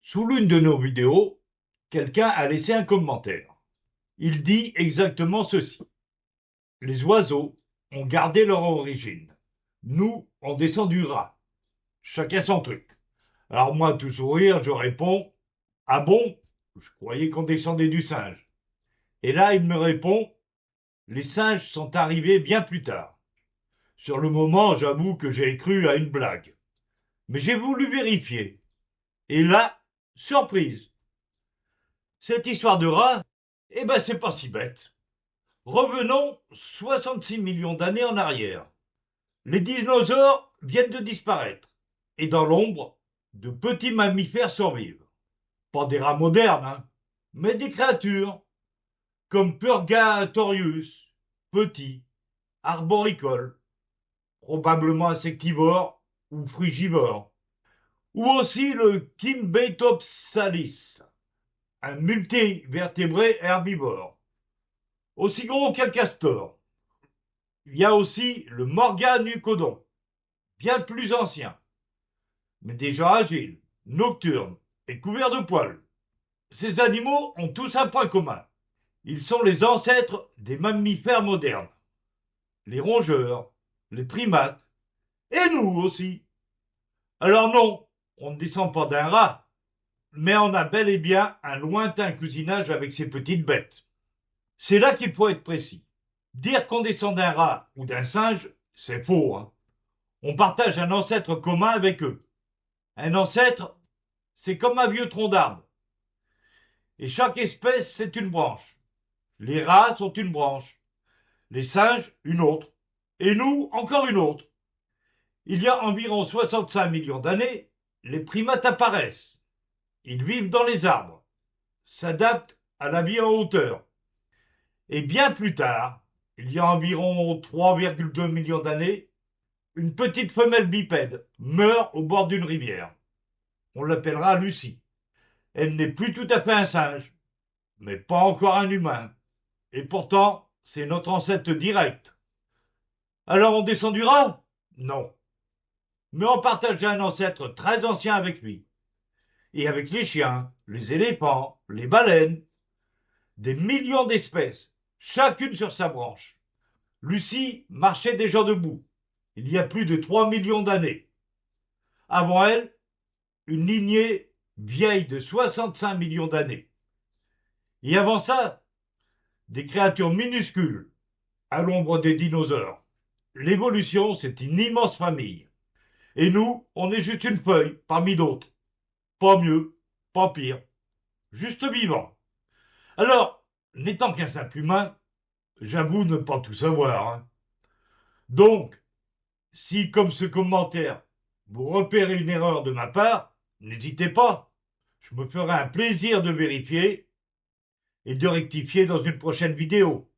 Sous l'une de nos vidéos, quelqu'un a laissé un commentaire. Il dit exactement ceci. Les oiseaux ont gardé leur origine. Nous, on descend du rat. Chacun son truc. Alors moi, tout sourire, je réponds, ah bon? Je croyais qu'on descendait du singe. Et là, il me répond, les singes sont arrivés bien plus tard. Sur le moment, j'avoue que j'ai cru à une blague. Mais j'ai voulu vérifier. Et là, surprise. Cette histoire de rat, c'est pas si bête. Revenons 66 millions d'années en arrière. Les dinosaures viennent de disparaître. Et dans l'ombre, de petits mammifères survivent. Pas des rats modernes, hein, mais des créatures comme Purgatorius, petit, arboricole, probablement insectivore ou frugivore. Ou aussi le Kimbetopsalis, un multivertébré herbivore, aussi gros qu'un castor. Il y a aussi le Morganucodon, bien plus ancien, mais déjà agile, nocturne et couvert de poils. Ces animaux ont tous un point commun. Ils sont les ancêtres des mammifères modernes, les rongeurs, les primates, et nous aussi. Alors non, on ne descend pas d'un rat, mais on a bel et bien un lointain cousinage avec ces petites bêtes. C'est là qu'il faut être précis. Dire qu'on descend d'un rat ou d'un singe, c'est faux, hein. On partage un ancêtre commun avec eux. Un ancêtre, c'est comme un vieux tronc d'arbre. Et chaque espèce, c'est une branche. Les rats sont une branche. Les singes, une autre. Et nous, encore une autre. Il y a environ 65 millions d'années, les primates apparaissent. Ils vivent dans les arbres, s'adaptent à la vie en hauteur. Et bien plus tard, il y a environ 3,2 millions d'années, une petite femelle bipède meurt au bord d'une rivière. On l'appellera Lucie. Elle n'est plus tout à fait un singe, mais pas encore un humain. Et pourtant, c'est notre ancêtre direct. Alors on descend du rat? Non. Mais on partage un ancêtre très ancien avec lui. Et avec les chiens, les éléphants, les baleines, des millions d'espèces, chacune sur sa branche. Lucie marchait déjà debout, il y a plus de 3 millions d'années. Avant elle, une lignée vieille de 65 millions d'années. Et avant ça, des créatures minuscules, à l'ombre des dinosaures. L'évolution, c'est une immense famille. Et nous, on est juste une feuille parmi d'autres. Pas mieux, pas pire, juste vivant. Alors, n'étant qu'un simple humain, j'avoue ne pas tout savoir, hein. Donc, si, comme ce commentaire, vous repérez une erreur de ma part, n'hésitez pas. Je me ferai un plaisir de vérifier et de rectifier dans une prochaine vidéo.